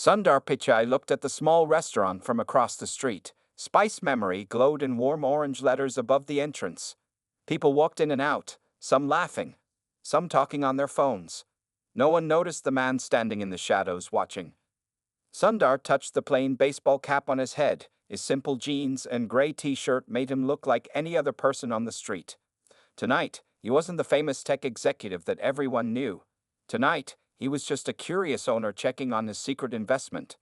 Sundar Pichai looked at the small restaurant from across the street. Spice Memory glowed in warm orange letters above the entrance. People walked in and out, some laughing, some talking on their phones. No one noticed the man standing in the shadows watching. Sundar touched the plain baseball cap on his head. His simple jeans and gray t-shirt made him look like any other person on the street. Tonight, he wasn't the famous tech executive that everyone knew. Tonight, he was just a curious owner checking on his secret investment.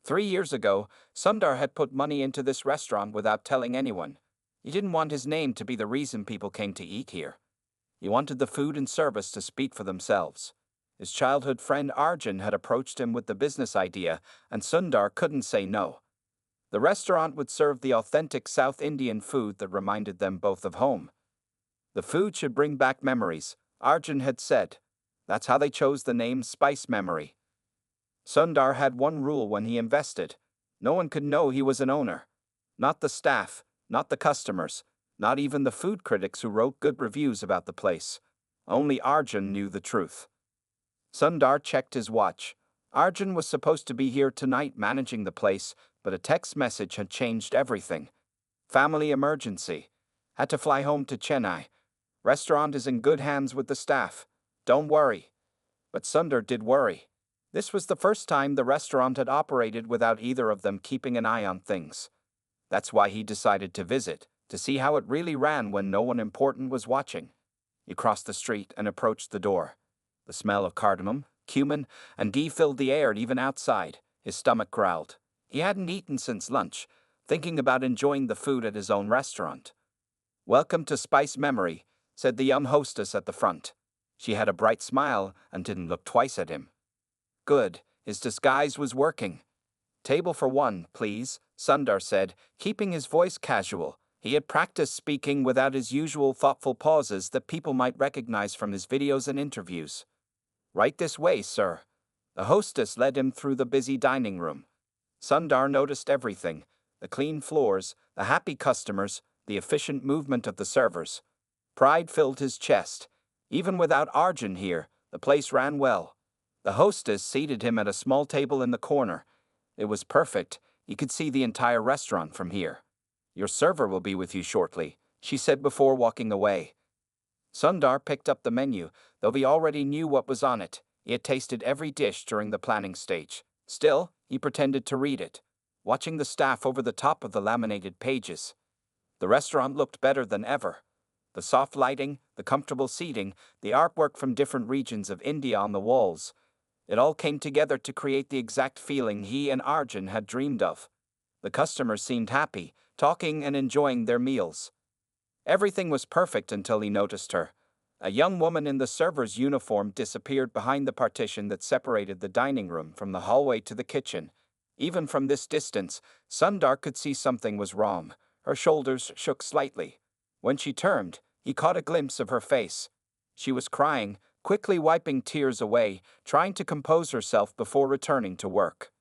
3 years ago, Sundar had put money into this restaurant without telling anyone. He didn't want his name to be the reason people came to eat here. He wanted the food and service to speak for themselves. His childhood friend Arjun had approached him with the business idea, and Sundar couldn't say no. The restaurant would serve the authentic South Indian food that reminded them both of home. The food should bring back memories, Arjun had said. That's how they chose the name Spice Memory. Sundar had one rule when he invested. No one could know he was an owner. Not the staff, not the customers, not even the food critics who wrote good reviews about the place. Only Arjun knew the truth. Sundar checked his watch. Arjun was supposed to be here tonight managing the place, but a text message had changed everything. Family emergency. Had to fly home to Chennai. Restaurant is in good hands with the staff. Don't worry. But Sundar did worry. This was the first time the restaurant had operated without either of them keeping an eye on things. That's why he decided to visit, to see how it really ran when no one important was watching. He crossed the street and approached the door. The smell of cardamom, cumin, and ghee filled the air even outside. His stomach growled. He hadn't eaten since lunch, thinking about enjoying the food at his own restaurant. "Welcome to Spice Memory," said the young hostess at the front. She had a bright smile and didn't look twice at him. Good, his disguise was working. "Table for one, please," Sundar said, keeping his voice casual. He had practiced speaking without his usual thoughtful pauses that people might recognize from his videos and interviews. "Right this way, sir." The hostess led him through the busy dining room. Sundar noticed everything: the clean floors, the happy customers, the efficient movement of the servers. Pride filled his chest. Even without Arjun here, the place ran well. The hostess seated him at a small table in the corner. It was perfect. He could see the entire restaurant from here. "Your server will be with you shortly," she said before walking away. Sundar picked up the menu, though he already knew what was on it. He had tasted every dish during the planning stage. Still, he pretended to read it, watching the staff over the top of the laminated pages. The restaurant looked better than ever. The soft lighting, the comfortable seating, the artwork from different regions of India on the walls. It all came together to create the exact feeling he and Arjun had dreamed of. The customers seemed happy, talking and enjoying their meals. Everything was perfect until he noticed her. A young woman in the server's uniform disappeared behind the partition that separated the dining room from the hallway to the kitchen. Even from this distance, Sundar could see something was wrong. Her shoulders shook slightly. When she turned, he caught a glimpse of her face. She was crying, quickly wiping tears away, trying to compose herself before returning to work.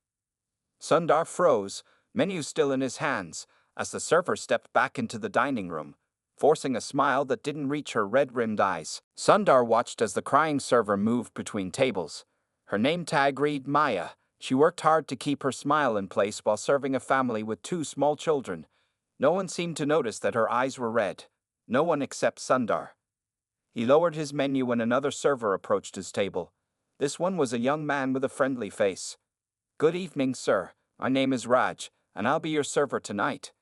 Sundar froze, menu still in his hands, as the server stepped back into the dining room, forcing a smile that didn't reach her red-rimmed eyes. Sundar watched as the crying server moved between tables. Her name tag read Maya. She worked hard to keep her smile in place while serving a family with 2 small children. No one seemed to notice that her eyes were red. No one except Sundar. He lowered his menu when another server approached his table. This one was a young man with a friendly face. "Good evening, sir. My name is Raj, and I'll be your server tonight.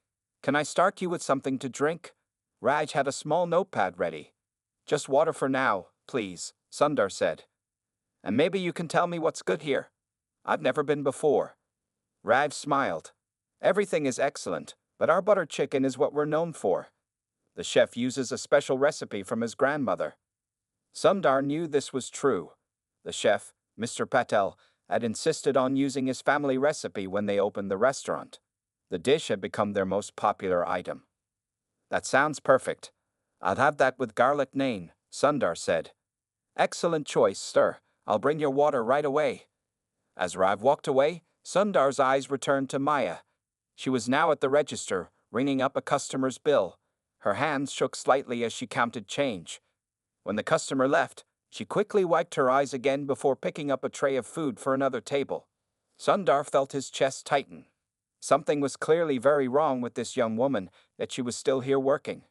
Can I start you with something to drink?" Raj had a small notepad ready. "Just water for now, please," Sundar said. "And maybe you can tell me what's good here. I've never been before." Raj smiled. "Everything is excellent, but our butter chicken is what we're known for. The chef uses a special recipe from his grandmother." Sundar knew this was true. The chef, Mr. Patel, had insisted on using his family recipe when they opened the restaurant. The dish had become their most popular item. "That sounds perfect. I'll have that with garlic naan," Sundar said. "Excellent choice, sir. I'll bring your water right away." As Rav walked away, Sundar's eyes returned to Maya. She was now at the register, ringing up a customer's bill. Her hands shook slightly as she counted change. When the customer left, she quickly wiped her eyes again before picking up a tray of food for another table. Sundar felt his chest tighten. Something was clearly very wrong with this young woman, that she was still here working.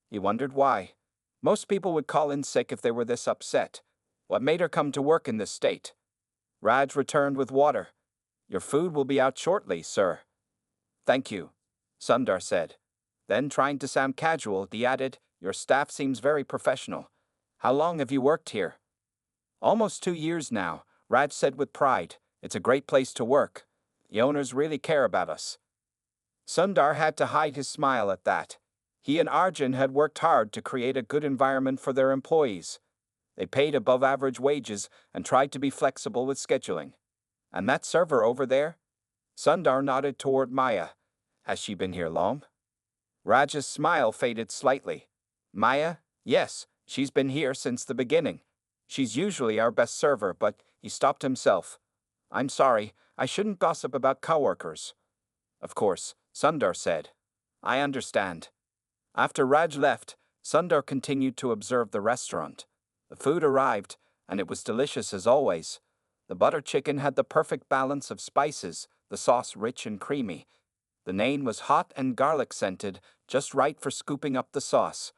He wondered why. Most people would call in sick if they were this upset. What made her come to work in this state? Raj returned with water. Your food will be out shortly, sir. Thank you, Sundar said. Then, trying to sound casual, he added, Your staff seems very professional. How long have you worked here? Almost 2 years now, Raj said with pride. It's a great place to work. The owners really care about us. Sundar had to hide his smile at that. He and Arjun had worked hard to create a good environment for their employees. They paid above-average wages and tried to be flexible with scheduling. And that server over there? Sundar nodded toward Maya. Has she been here long? Raj's smile faded slightly. Maya? Yes, she's been here since the beginning. She's usually our best server, but he stopped himself. I'm sorry, I shouldn't gossip about coworkers. Of course, Sundar said. I understand. After Raj left, Sundar continued to observe the restaurant. The food arrived, and it was delicious as always. The butter chicken had the perfect balance of spices, the sauce rich and creamy. The naan was hot and garlic-scented, just right for scooping up the sauce.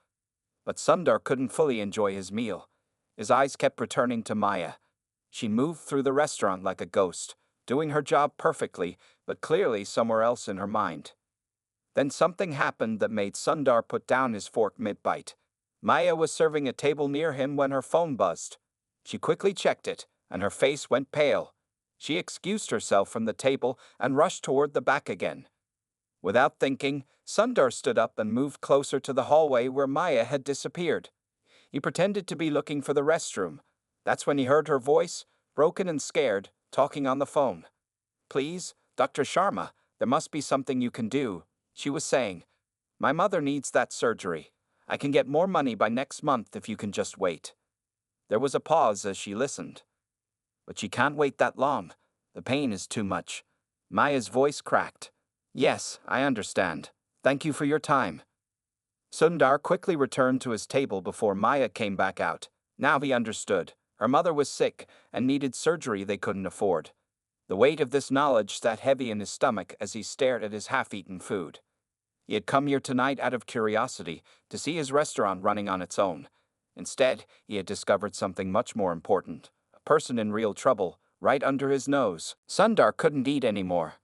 But Sundar couldn't fully enjoy his meal. His eyes kept returning to Maya. She moved through the restaurant like a ghost, doing her job perfectly, but clearly somewhere else in her mind. Then something happened that made Sundar put down his fork mid-bite. Maya was serving a table near him when her phone buzzed. She quickly checked it, and her face went pale. She excused herself from the table and rushed toward the back again. Without thinking, Sundar stood up and moved closer to the hallway where Maya had disappeared. He pretended to be looking for the restroom. That's when he heard her voice, broken and scared, talking on the phone. Please, Dr. Sharma, there must be something you can do, she was saying. My mother needs that surgery. I can get more money by next month if you can just wait. There was a pause as she listened. But she can't wait that long. The pain is too much. Maya's voice cracked. Yes, I understand. Thank you for your time. Sundar quickly returned to his table before Maya came back out. Now he understood. Her mother was sick and needed surgery they couldn't afford. The weight of this knowledge sat heavy in his stomach as he stared at his half-eaten food. He had come here tonight out of curiosity, to see his restaurant running on its own. Instead, he had discovered something much more important. A person in real trouble, right under his nose. Sundar couldn't eat anymore.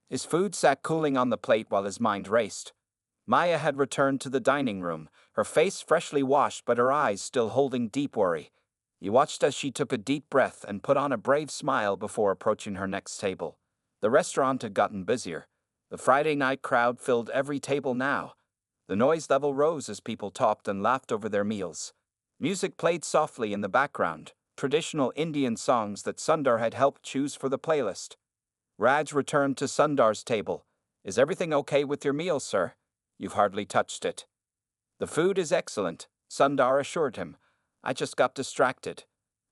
His food sat cooling on the plate while his mind raced. Maya had returned to the dining room, her face freshly washed but her eyes still holding deep worry. He watched as she took a deep breath and put on a brave smile before approaching her next table. The restaurant had gotten busier. The Friday night crowd filled every table now. The noise level rose as people talked and laughed over their meals. Music played softly in the background, traditional Indian songs that Sundar had helped choose for the playlist. Raj returned to Sundar's table. Is everything okay with your meal, sir? You've hardly touched it. The food is excellent, Sundar assured him. I just got distracted.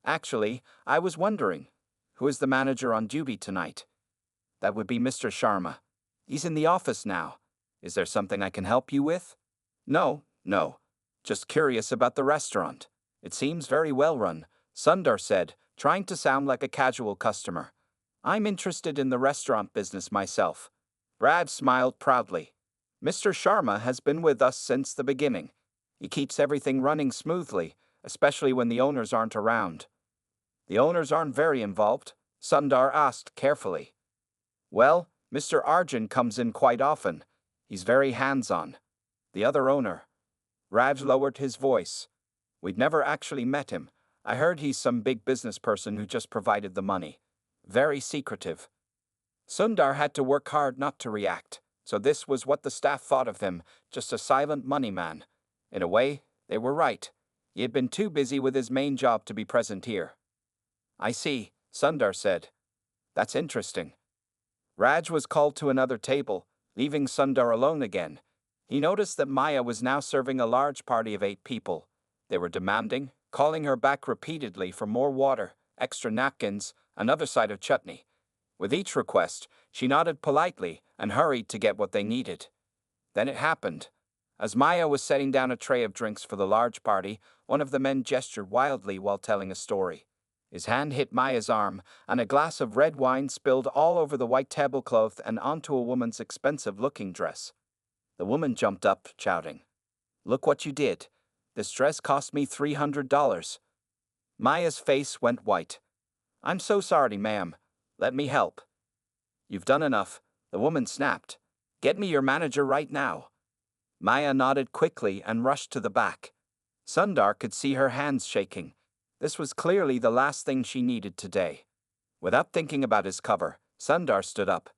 Actually, I was wondering, who is the manager on duty tonight? That would be Mr. Sharma. He's in the office now. Is there something I can help you with? No. Just curious about the restaurant. It seems very well run, Sundar said, trying to sound like a casual customer. I'm interested in the restaurant business myself. Brad smiled proudly. Mr. Sharma has been with us since the beginning. He keeps everything running smoothly, especially when the owners aren't around. The owners aren't very involved, Sundar asked carefully. Well, Mr. Arjun comes in quite often. He's very hands-on. The other owner. Raj lowered his voice. We'd never actually met him. I heard he's some big business person who just provided the money. Very secretive. Sundar had to work hard not to react, so this was what the staff thought of him, just a silent money man. In a way, they were right. He had been too busy with his main job to be present here. I see, Sundar said. That's interesting. Raj was called to another table, leaving Sundar alone again. He noticed that Maya was now serving a large party of 8 people. They were demanding, calling her back repeatedly for more water, extra napkins, another side of chutney. With each request, she nodded politely and hurried to get what they needed. Then it happened. As Maya was setting down a tray of drinks for the large party, one of the men gestured wildly while telling a story. His hand hit Maya's arm, and a glass of red wine spilled all over the white tablecloth and onto a woman's expensive-looking dress. The woman jumped up, shouting, "Look what you did. This dress cost me $300. Maya's face went white. "I'm so sorry, ma'am. Let me help." "You've done enough," the woman snapped. "Get me your manager right now." Maya nodded quickly and rushed to the back. Sundar could see her hands shaking. This was clearly the last thing she needed today. Without thinking about his cover, Sundar stood up.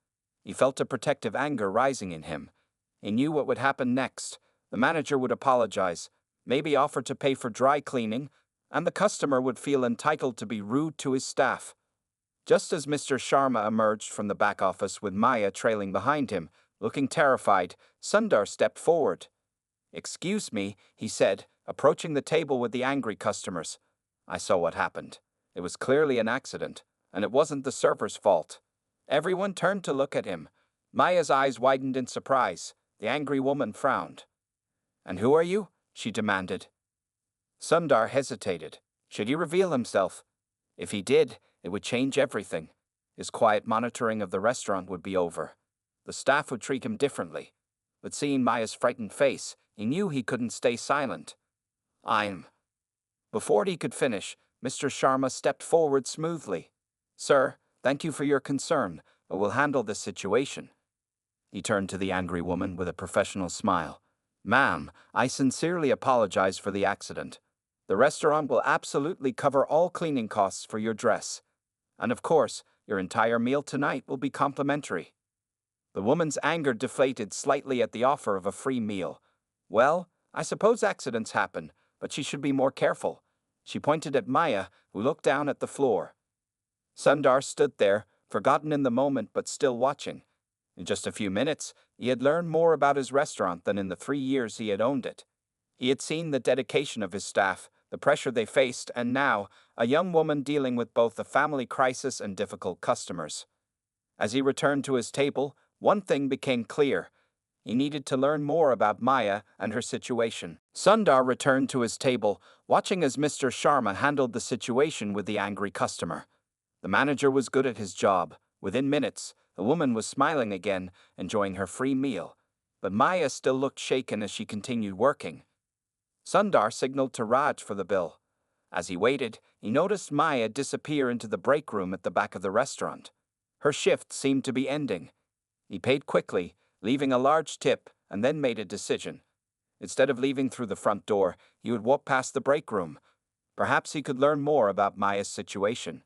He felt a protective anger rising in him. He knew what would happen next. The manager would apologize, maybe offer to pay for dry cleaning, and the customer would feel entitled to be rude to his staff. Just as Mr. Sharma emerged from the back office with Maya trailing behind him, looking terrified, Sundar stepped forward. "Excuse me," he said, approaching the table with the angry customers. "I saw what happened. It was clearly an accident, and it wasn't the server's fault." Everyone turned to look at him. Maya's eyes widened in surprise. The angry woman frowned. "And who are you?" she demanded. Sundar hesitated. Should he reveal himself? If he did, it would change everything. His quiet monitoring of the restaurant would be over. The staff would treat him differently. But seeing Maya's frightened face, he knew he couldn't stay silent. "I'm..." Before he could finish, Mr. Sharma stepped forward smoothly. "Sir, thank you for your concern, but we'll handle this situation." He turned to the angry woman with a professional smile. "Ma'am, I sincerely apologize for the accident. The restaurant will absolutely cover all cleaning costs for your dress. And of course, your entire meal tonight will be complimentary." The woman's anger deflated slightly at the offer of a free meal. "Well, I suppose accidents happen, but she should be more careful." She pointed at Maya, who looked down at the floor. Sundar stood there, forgotten in the moment but still watching. In just a few minutes, he had learned more about his restaurant than in the 3 years he had owned it. He had seen the dedication of his staff, the pressure they faced, and now, a young woman dealing with both a family crisis and difficult customers. As he returned to his table, one thing became clear. He needed to learn more about Maya and her situation. Sundar returned to his table, watching as Mr. Sharma handled the situation with the angry customer. The manager was good at his job. Within minutes, the woman was smiling again, enjoying her free meal. But Maya still looked shaken as she continued working. Sundar signaled to Raj for the bill. As he waited, he noticed Maya disappear into the break room at the back of the restaurant. Her shift seemed to be ending. He paid quickly, leaving a large tip, and then made a decision. Instead of leaving through the front door, he would walk past the break room. Perhaps he could learn more about Maya's situation.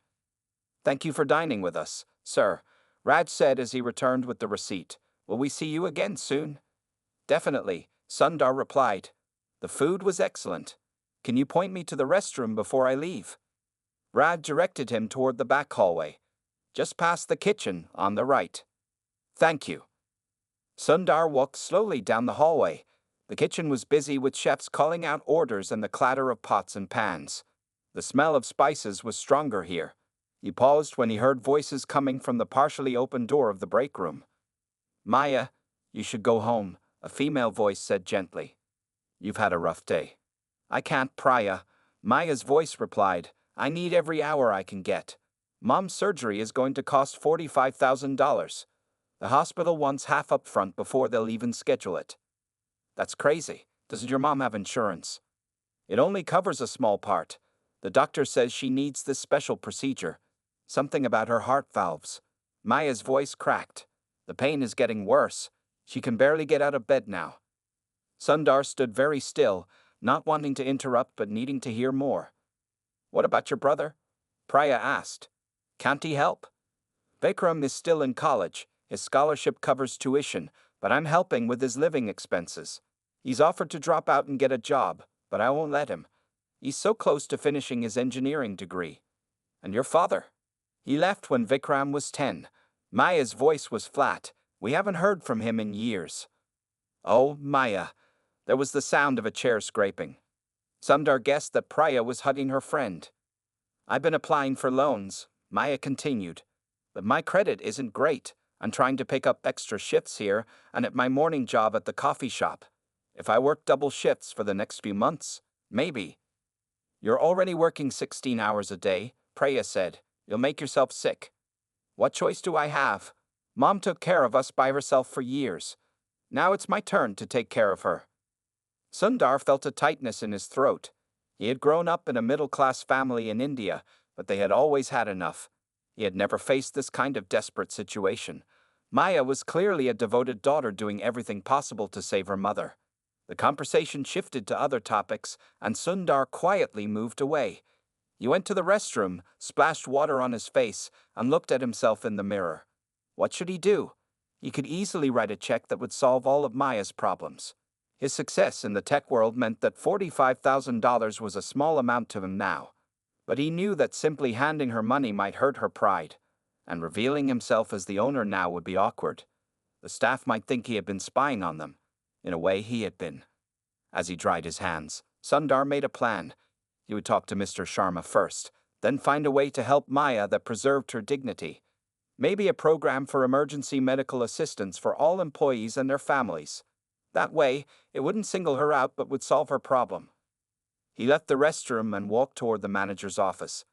"Thank you for dining with us, sir," Raj said as he returned with the receipt. "Will we see you again soon?" "Definitely," Sundar replied. "The food was excellent. Can you point me to the restroom before I leave?" Raj directed him toward the back hallway. "Just past the kitchen, on the right." "Thank you." Sundar walked slowly down the hallway. The kitchen was busy with chefs calling out orders and the clatter of pots and pans. The smell of spices was stronger here. He paused when he heard voices coming from the partially open door of the break room. "Maya, you should go home," a female voice said gently. "You've had a rough day." "I can't, Priya," Maya's voice replied. "I need every hour I can get. Mom's surgery is going to cost $45,000. The hospital wants half up front before they'll even schedule it." "That's crazy. Does your mom have insurance?" "It only covers a small part. The doctor says she needs this special procedure. Something about her heart valves." Maya's voice cracked. "The pain is getting worse. She can barely get out of bed now." Sundar stood very still, not wanting to interrupt but needing to hear more. "What about your brother?" Priya asked. "Can't he help?" "Vikram is still in college. His scholarship covers tuition, but I'm helping with his living expenses. He's offered to drop out and get a job, but I won't let him. He's so close to finishing his engineering degree." "And your father?" "He left when Vikram was 10. Maya's voice was flat. "We haven't heard from him in years." "Oh, Maya." There was the sound of a chair scraping. Sundar guessed that Priya was hugging her friend. "I've been applying for loans," Maya continued. "But my credit isn't great. I'm trying to pick up extra shifts here and at my morning job at the coffee shop. If I work double shifts for the next few months, maybe." "You're already working 16 hours a day," Preya said. You'll make yourself sick. What choice do I have? Mom took care of us by herself for years. Now it's my turn to take care of her. Sundar felt a tightness in his throat. He had grown up in a middle-class family in India, but they had always had enough. He had never faced this kind of desperate situation. Maya was clearly a devoted daughter doing everything possible to save her mother. The conversation shifted to other topics, and Sundar quietly moved away. He went to the restroom, splashed water on his face, and looked at himself in the mirror. What should he do? He could easily write a check that would solve all of Maya's problems. His success in the tech world meant that $45,000 was a small amount to him now. But he knew that simply handing her money might hurt her pride, and revealing himself as the owner now would be awkward. The staff might think he had been spying on them. In a way, he had been. As he dried his hands, Sundar made a plan. He would talk to Mr. Sharma first, then find a way to help Maya that preserved her dignity. Maybe a program for emergency medical assistance for all employees and their families. That way, it wouldn't single her out but would solve her problem. He left the restroom and walked toward the manager's office.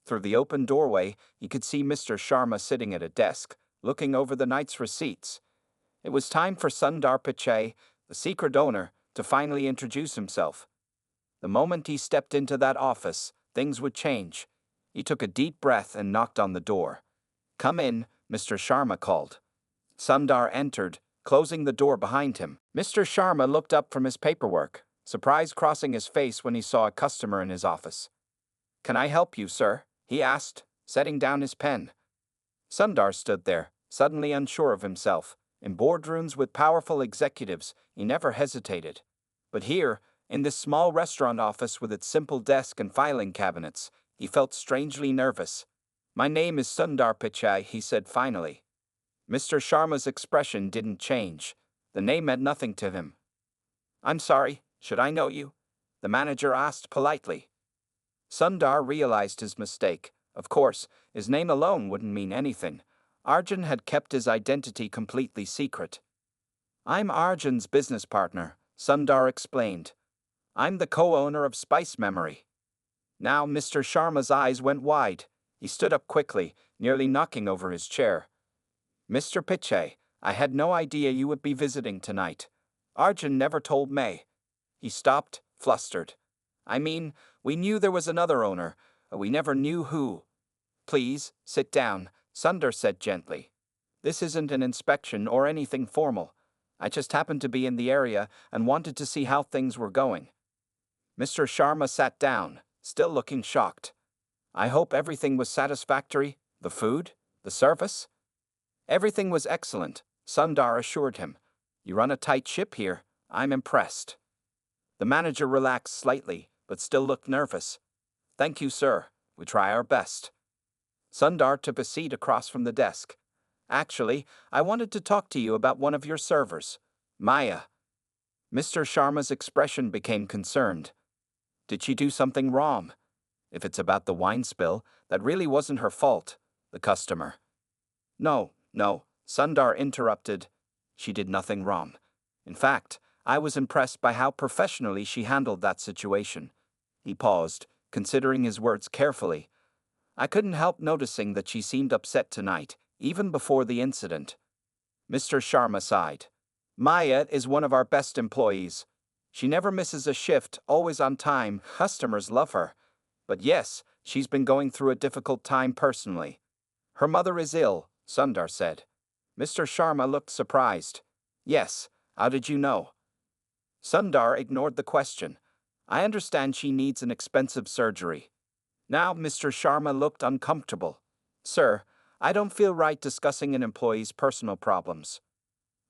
Through the open doorway, he could see Mr. Sharma sitting at a desk, looking over the night's receipts. It was time for Sundar Pichai, the secret owner, to finally introduce himself. The moment he stepped into that office, things would change. He took a deep breath and knocked on the door. "Come in," Mr. Sharma called. Sundar entered, closing the door behind him. Mr. Sharma looked up from his paperwork, surprise crossing his face when he saw a customer in his office. "Can I help you, sir?" he asked, setting down his pen. Sundar stood there, suddenly unsure of himself. In boardrooms with powerful executives, he never hesitated. But here, in this small restaurant office with its simple desk and filing cabinets, he felt strangely nervous. "My name is Sundar Pichai," he said finally. Mr. Sharma's expression didn't change. The name meant nothing to him. "I'm sorry, should I know you?" the manager asked politely. Sundar realized his mistake. Of course, his name alone wouldn't mean anything. Arjun had kept his identity completely secret. "I'm Arjun's business partner," Sundar explained. "I'm the co-owner of Spice Memory." Now Mr. Sharma's eyes went wide. He stood up quickly, nearly knocking over his chair. "Mr. Pichai, I had no idea you would be visiting tonight. Arjun never told me." He stopped, flustered. "I mean, we knew there was another owner, but we never knew who." "Please, sit down," Sundar said gently. "This isn't an inspection or anything formal. I just happened to be in the area and wanted to see how things were going." Mr. Sharma sat down, still looking shocked. "I hope everything was satisfactory, the food, the service?" "Everything was excellent," Sundar assured him. "You run a tight ship here. I'm impressed." The manager relaxed slightly, but still looked nervous. "Thank you, sir. We try our best." Sundar took a seat across from the desk. "Actually, I wanted to talk to you about one of your servers, Maya." Mr. Sharma's expression became concerned. Did she do something wrong? If it's about the wine spill, that really wasn't her fault. The customer. No, Sundar interrupted. She did nothing wrong. In fact, I was impressed by how professionally she handled that situation. He paused, considering his words carefully. I couldn't help noticing that she seemed upset tonight, even before the incident. Mr. Sharma sighed. "Maya is one of our best employees. She never misses a shift, always on time. Customers love her. But yes, she's been going through a difficult time personally." "Her mother is ill," Sundar said. Mr. Sharma looked surprised. "Yes, how did you know?" Sundar ignored the question. "I understand she needs an expensive surgery." Now Mr. Sharma looked uncomfortable. "Sir, I don't feel right discussing an employee's personal problems."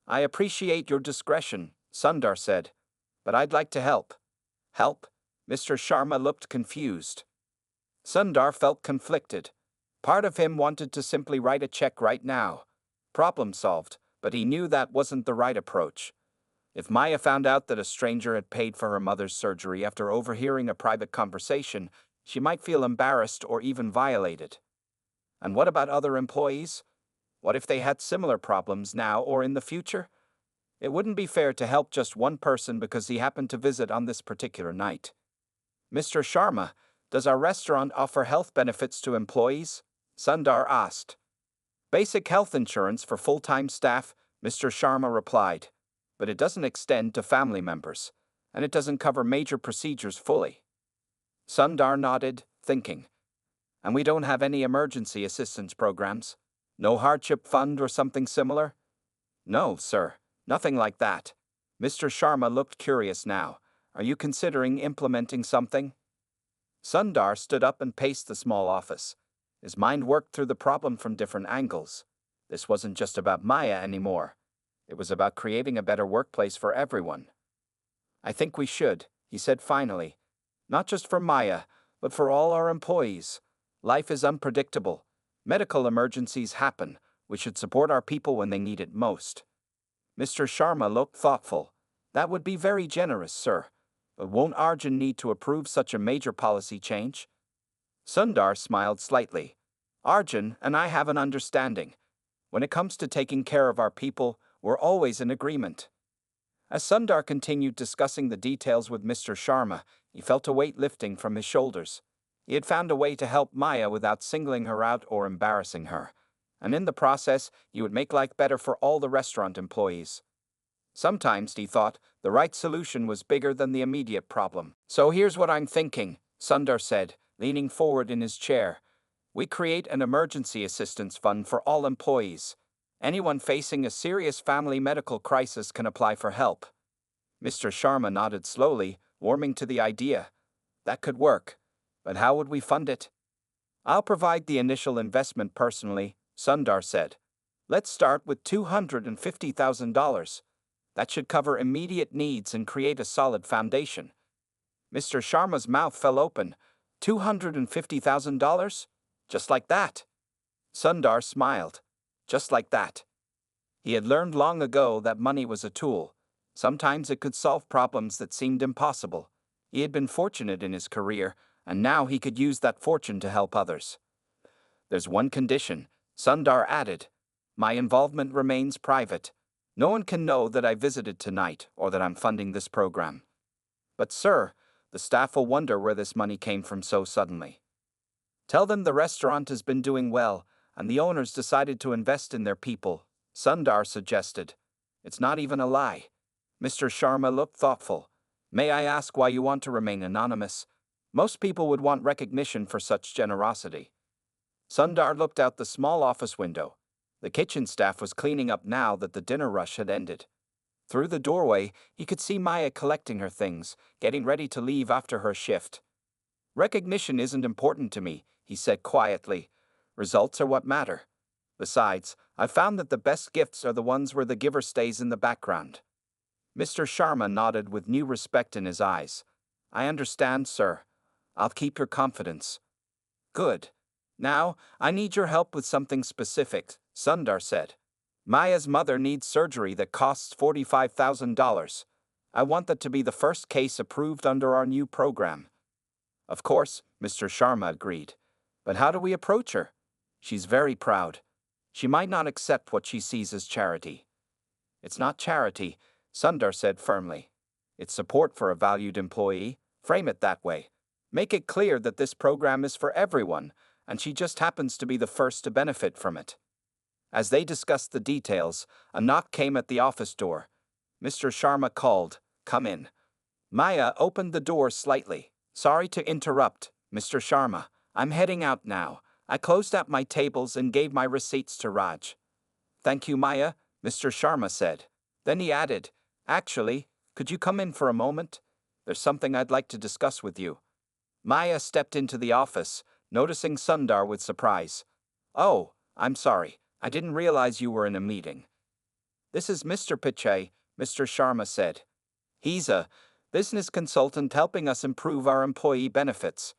"I appreciate your discretion," Sundar said, "but I'd like to help." "Help?" Mr. Sharma looked confused. Sundar felt conflicted. Part of him wanted to simply write a check right now. Problem solved, but he knew that wasn't the right approach. If Maya found out that a stranger had paid for her mother's surgery after overhearing a private conversation, she might feel embarrassed or even violated. And what about other employees? What if they had similar problems now or in the future? It wouldn't be fair to help just one person because he happened to visit on this particular night. "Mr. Sharma, Does our restaurant offer health benefits to employees? Sundar asked. Basic health insurance for full-time staff, Mr. Sharma replied. But it doesn't extend to family members, and it doesn't cover major procedures fully. Sundar nodded, thinking. And we don't have any emergency assistance programs? No hardship fund or something similar? No, sir, nothing like that. Mr. Sharma looked curious now. Are you considering implementing something? Sundar stood up and paced the small office. His mind worked through the problem from different angles. This wasn't just about Maya anymore. It was about creating a better workplace for everyone. I think we should, he said finally. Not just for Maya, but for all our employees. Life is unpredictable. Medical emergencies happen. We should support our people when they need it most. Mr. Sharma looked thoughtful. That would be very generous, sir. But won't Arjun need to approve such a major policy change? Sundar smiled slightly. Arjun and I have an understanding. When it comes to taking care of our people, we're always in agreement. As Sundar continued discussing the details with Mr. Sharma, he felt a weight lifting from his shoulders. He had found a way to help Maya without singling her out or embarrassing her. And in the process, he would make life better for all the restaurant employees. Sometimes, he thought, the right solution was bigger than the immediate problem. So here's what I'm thinking, Sundar said, leaning forward in his chair. We create an emergency assistance fund for all employees. Anyone facing a serious family medical crisis can apply for help. Mr. Sharma nodded slowly, warming to the idea. That could work. But how would we fund it? I'll provide the initial investment personally, Sundar said. Let's start with $250,000. That should cover immediate needs and create a solid foundation. Mr. Sharma's mouth fell open. $250,000? Just like that? Sundar smiled. Just like that. He had learned long ago that money was a tool. Sometimes it could solve problems that seemed impossible. He had been fortunate in his career, and now he could use that fortune to help others. There's one condition, Sundar added. My involvement remains private. No one can know that I visited tonight or that I'm funding this program. But sir, the staff will wonder where this money came from so suddenly. Tell them the restaurant has been doing well, and the owners decided to invest in their people, Sundar suggested. It's not even a lie. Mr. Sharma looked thoughtful. May I ask why you want to remain anonymous? Most people would want recognition for such generosity. Sundar looked out the small office window. The kitchen staff was cleaning up now that the dinner rush had ended. Through the doorway, he could see Maya collecting her things, getting ready to leave after her shift. Recognition isn't important to me, he said quietly. Results are what matter. Besides, I've found that the best gifts are the ones where the giver stays in the background. Mr. Sharma nodded with new respect in his eyes. I understand, sir. I'll keep your confidence. Good. Now, I need your help with something specific, Sundar said. Maya's mother needs surgery that costs $45,000. I want that to be the first case approved under our new program. Of course, Mr. Sharma agreed. But how do we approach her? She's very proud. She might not accept what she sees as charity. It's not charity, Sundar said firmly. It's support for a valued employee. Frame it that way. Make it clear that this program is for everyone, and she just happens to be the first to benefit from it. As they discussed the details, a knock came at the office door. Mr. Sharma called, "Come in." Maya opened the door slightly. Sorry to interrupt, Mr. Sharma. I'm heading out now. I closed out my tables and gave my receipts to Raj. Thank you, Maya, Mr. Sharma said. Then he added, Actually, could you come in for a moment? There's something I'd like to discuss with you. Maya stepped into the office, noticing Sundar with surprise. Oh, I'm sorry. I didn't realize you were in a meeting. This is Mr. Pichai, Mr. Sharma said. He's a business consultant helping us improve our employee benefits.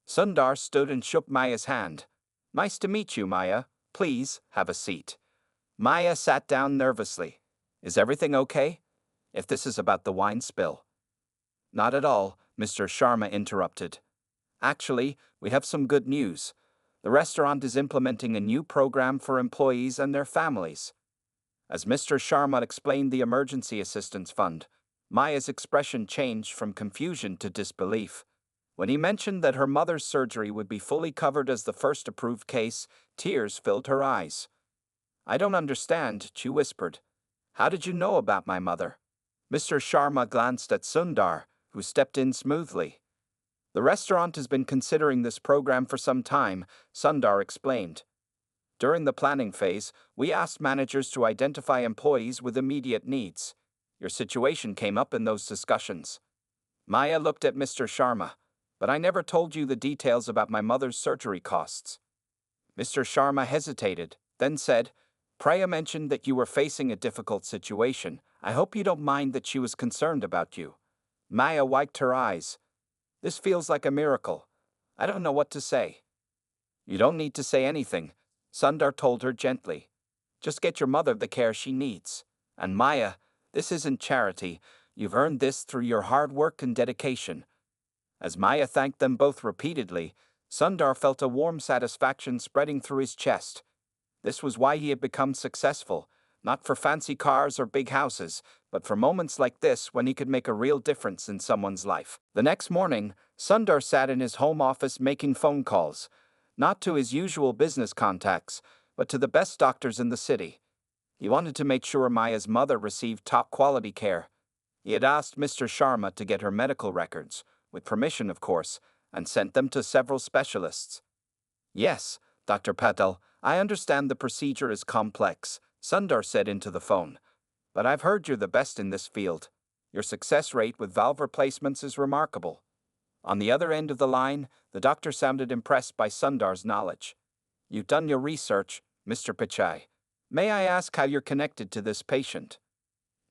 Sundar stood and shook Maya's hand. Nice to meet you, Maya. Please, have a seat. Maya sat down nervously. Is everything okay? If this is about the wine spill. Not at all, Mr. Sharma interrupted. Actually, we have some good news. The restaurant is implementing a new program for employees and their families. As Mr. Sharma explained the emergency assistance fund, Maya's expression changed from confusion to disbelief. When he mentioned that her mother's surgery would be fully covered as the first approved case, tears filled her eyes. "I don't understand," she whispered. "How did you know about my mother?" Mr. Sharma glanced at Sundar, who stepped in smoothly. "The restaurant has been considering this program for some time," Sundar explained. "During the planning phase, we asked managers to identify employees with immediate needs. Your situation came up in those discussions." Maya looked at Mr. Sharma. "But I never told you the details about my mother's surgery costs." Mr. Sharma hesitated, then said, "Priya mentioned that you were facing a difficult situation. I hope you don't mind that she was concerned about you." Maya wiped her eyes. "This feels like a miracle. I don't know what to say." "You don't need to say anything," Sundar told her gently. "Just get your mother the care she needs. And Maya, this isn't charity. You've earned this through your hard work and dedication." As Maya thanked them both repeatedly, Sundar felt a warm satisfaction spreading through his chest. This was why he had become successful, not for fancy cars or big houses, but for moments like this when he could make a real difference in someone's life. The next morning, Sundar sat in his home office making phone calls, not to his usual business contacts, but to the best doctors in the city. He wanted to make sure Maya's mother received top-quality care. He had asked Mr. Sharma to get her medical records, with permission of course, and sent them to several specialists. "Yes, Dr. Patel, I understand the procedure is complex," Sundar said into the phone. "But I've heard you're the best in this field. Your success rate with valve replacements is remarkable." On the other end of the line, the doctor sounded impressed by Sundar's knowledge. "You've done your research, Mr. Pichai. May I ask how you're connected to this patient?"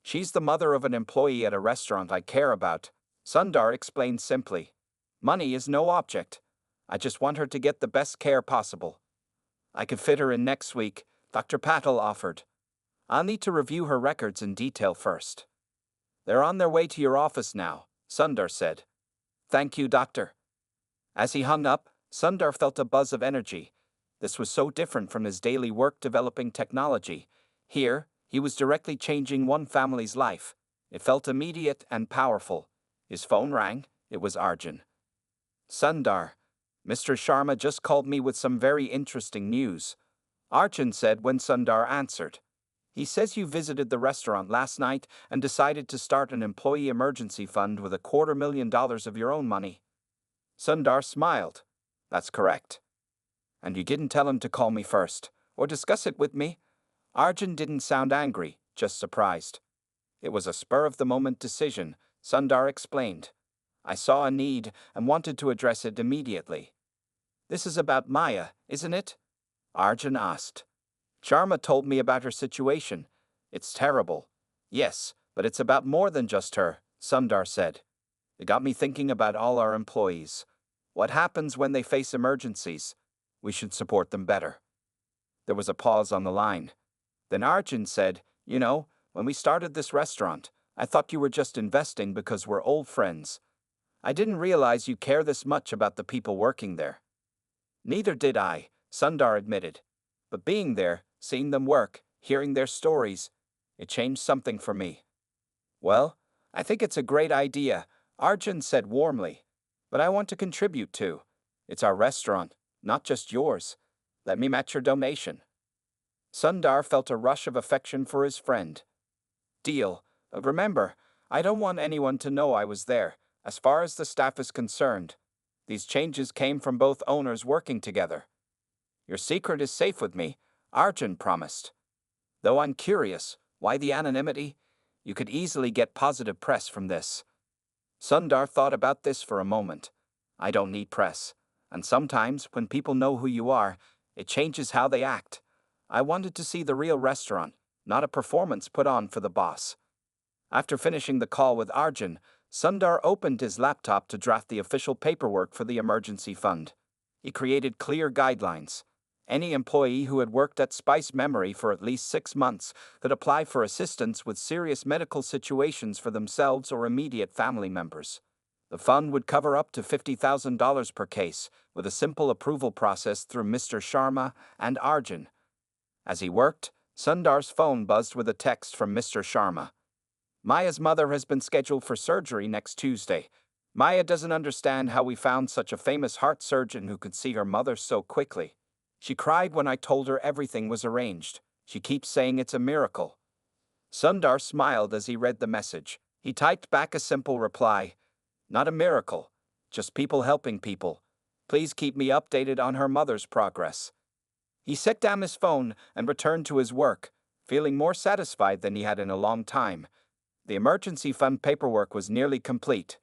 "She's the mother of an employee at a restaurant I care about," Sundar explained simply. "Money is no object. I just want her to get the best care possible." "I could fit her in next week," Dr. Patel offered. "I'll need to review her records in detail first." "They're on their way to your office now," Sundar said. "Thank you, doctor." As he hung up, Sundar felt a buzz of energy. This was so different from his daily work developing technology. Here, he was directly changing one family's life. It felt immediate and powerful. His phone rang. It was Arjun. "Sundar, Mr. Sharma just called me with some very interesting news," Arjun said when Sundar answered. "He says you visited the restaurant last night and decided to start an employee emergency fund with $250,000 of your own money." Sundar smiled. "That's correct." "And you didn't tell him to call me first, or discuss it with me?" Arjun didn't sound angry, just surprised. "It was a spur-of-the-moment decision," Sundar explained. "I saw a need and wanted to address it immediately." "This is about Maya, isn't it?" Arjun asked. "Sharma told me about her situation. It's terrible." "Yes, but it's about more than just her," Sundar said. "It got me thinking about all our employees. What happens when they face emergencies? We should support them better." There was a pause on the line. Then Arjun said, "You know, when we started this restaurant, I thought you were just investing because we're old friends. I didn't realize you care this much about the people working there." "Neither did I," Sundar admitted. "But being there, seeing them work, hearing their stories, it changed something for me." "Well, I think it's a great idea," Arjun said warmly. "But I want to contribute too. It's our restaurant, not just yours. Let me match your donation." Sundar felt a rush of affection for his friend. "Deal. Remember, I don't want anyone to know I was there, as far as the staff is concerned. These changes came from both owners working together." "Your secret is safe with me," Arjun promised. "Though I'm curious, why the anonymity? You could easily get positive press from this." Sundar thought about this for a moment. "I don't need press. And sometimes, when people know who you are, it changes how they act. I wanted to see the real restaurant, not a performance put on for the boss." After finishing the call with Arjun, Sundar opened his laptop to draft the official paperwork for the emergency fund. He created clear guidelines. Any employee who had worked at Spice Memory for at least 6 months could apply for assistance with serious medical situations for themselves or immediate family members. The fund would cover up to $50,000 per case, with a simple approval process through Mr. Sharma and Arjun. As he worked, Sundar's phone buzzed with a text from Mr. Sharma. "Maya's mother has been scheduled for surgery next Tuesday. Maya doesn't understand how we found such a famous heart surgeon who could see her mother so quickly. She cried when I told her everything was arranged. She keeps saying it's a miracle. Sundar smiled as he read the message. He typed back a simple reply. Not a miracle, just people helping people. Please keep me updated on her mother's progress. He set down his phone and returned to his work, feeling more satisfied than he had in a long time. The emergency fund paperwork was nearly complete.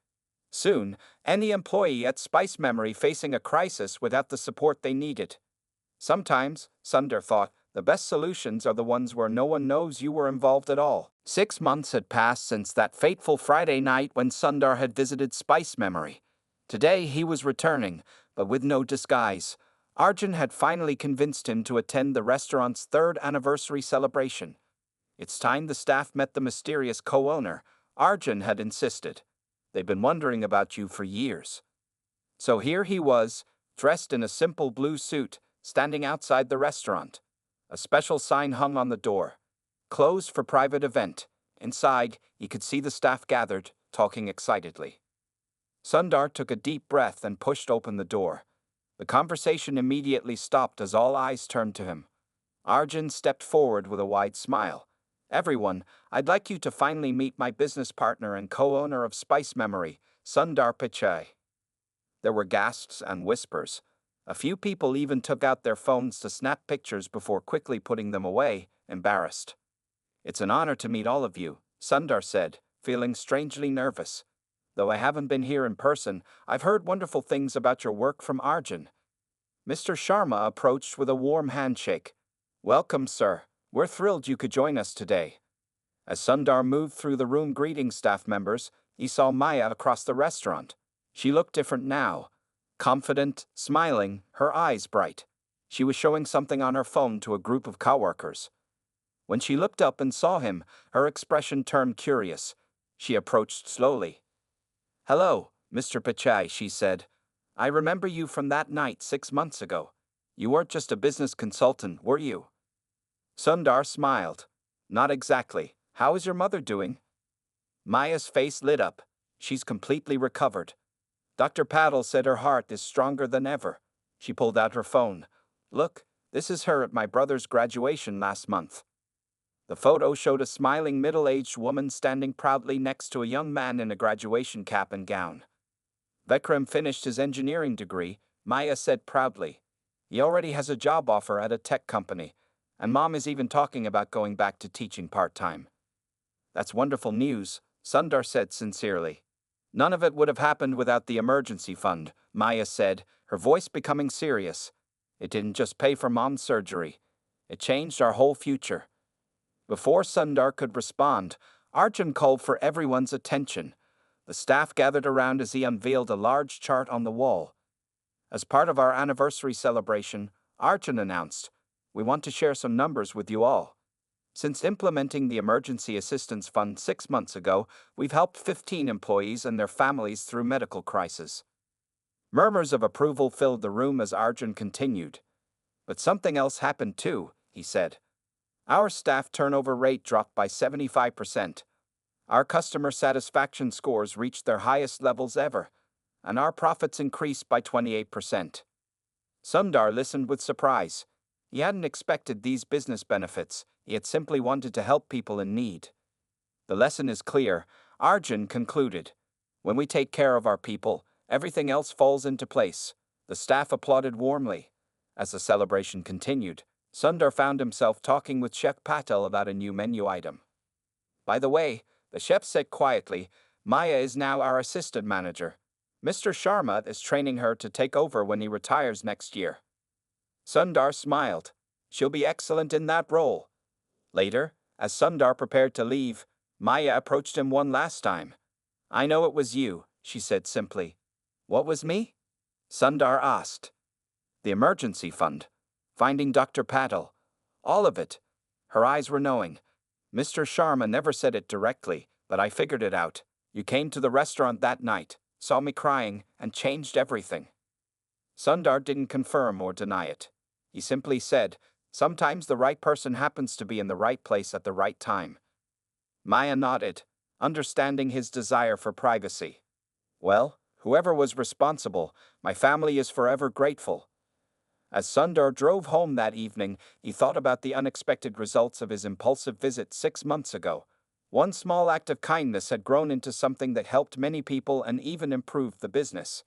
Soon, any employee at Spice Memory facing a crisis would have the support they needed. Sometimes, Sundar thought, the best solutions are the ones where no one knows you were involved at all. 6 months had passed since that fateful Friday night when Sundar had visited Spice Memory. Today he was returning, but with no disguise. Arjun had finally convinced him to attend the restaurant's 3rd anniversary celebration. It's time the staff met the mysterious co-owner, Arjun had insisted. They've been wondering about you for years. So here he was, dressed in a simple blue suit, standing outside the restaurant. A special sign hung on the door. Closed for private event. Inside, he could see the staff gathered, talking excitedly. Sundar took a deep breath and pushed open the door. The conversation immediately stopped as all eyes turned to him. Arjun stepped forward with a wide smile. Everyone, I'd like you to finally meet my business partner and co-owner of Spice Memory, Sundar Pichai. There were gasps and whispers. A few people even took out their phones to snap pictures before quickly putting them away, embarrassed. It's an honor to meet all of you, Sundar said, feeling strangely nervous. Though I haven't been here in person, I've heard wonderful things about your work from Arjun. Mr. Sharma approached with a warm handshake. Welcome, sir. We're thrilled you could join us today. As Sundar moved through the room greeting staff members, he saw Maya across the restaurant. She looked different now. Confident, smiling, her eyes bright. She was showing something on her phone to a group of coworkers. When she looked up and saw him, her expression turned curious. She approached slowly. Hello, Mr. Pichai, she said. I remember you from that night 6 months ago. You weren't just a business consultant, were you? Sundar smiled. Not exactly. How is your mother doing? Maya's face lit up. She's completely recovered. Dr. Patel said her heart is stronger than ever. She pulled out her phone. Look, this is her at my brother's graduation last month. The photo showed a smiling middle-aged woman standing proudly next to a young man in a graduation cap and gown. Vikram finished his engineering degree, Maya said proudly. He already has a job offer at a tech company, and Mom is even talking about going back to teaching part-time. That's wonderful news, Sundar said sincerely. None of it would have happened without the emergency fund, Maya said, her voice becoming serious. It didn't just pay for Mom's surgery. It changed our whole future. Before Sundar could respond, Arjun called for everyone's attention. The staff gathered around as he unveiled a large chart on the wall. As part of our anniversary celebration, Arjun announced, we want to share some numbers with you all. Since implementing the Emergency Assistance Fund 6 months ago, we've helped 15 employees and their families through medical crisis. Murmurs of approval filled the room as Arjun continued. But something else happened too, he said. Our staff turnover rate dropped by 75%. Our customer satisfaction scores reached their highest levels ever, and our profits increased by 28%. Sundar listened with surprise. He hadn't expected these business benefits, he had simply wanted to help people in need. The lesson is clear, Arjun concluded. When we take care of our people, everything else falls into place. The staff applauded warmly. As the celebration continued, Sundar found himself talking with Chef Patel about a new menu item. By the way, the chef said quietly, Maya is now our assistant manager. Mr. Sharma is training her to take over when he retires next year. Sundar smiled. She'll be excellent in that role. Later, as Sundar prepared to leave, Maya approached him one last time. I know it was you, she said simply. What was me? Sundar asked. The emergency fund. Finding Dr. Patel. All of it. Her eyes were knowing. Mr. Sharma never said it directly, but I figured it out. You came to the restaurant that night, saw me crying, and changed everything. Sundar didn't confirm or deny it. He simply said, sometimes the right person happens to be in the right place at the right time. Maya nodded, understanding his desire for privacy. Well, Whoever was responsible, my family is forever grateful. As Sundar drove home that evening, he thought about the unexpected results of his impulsive visit 6 months ago. One small act of kindness had grown into something that helped many people and even improved the business.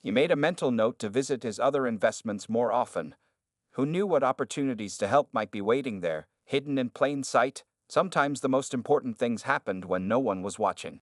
He made a mental note to visit his other investments more often. Who knew what opportunities to help might be waiting there, hidden in plain sight? Sometimes the most important things happened when no one was watching.